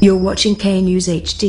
You're watching K News HD.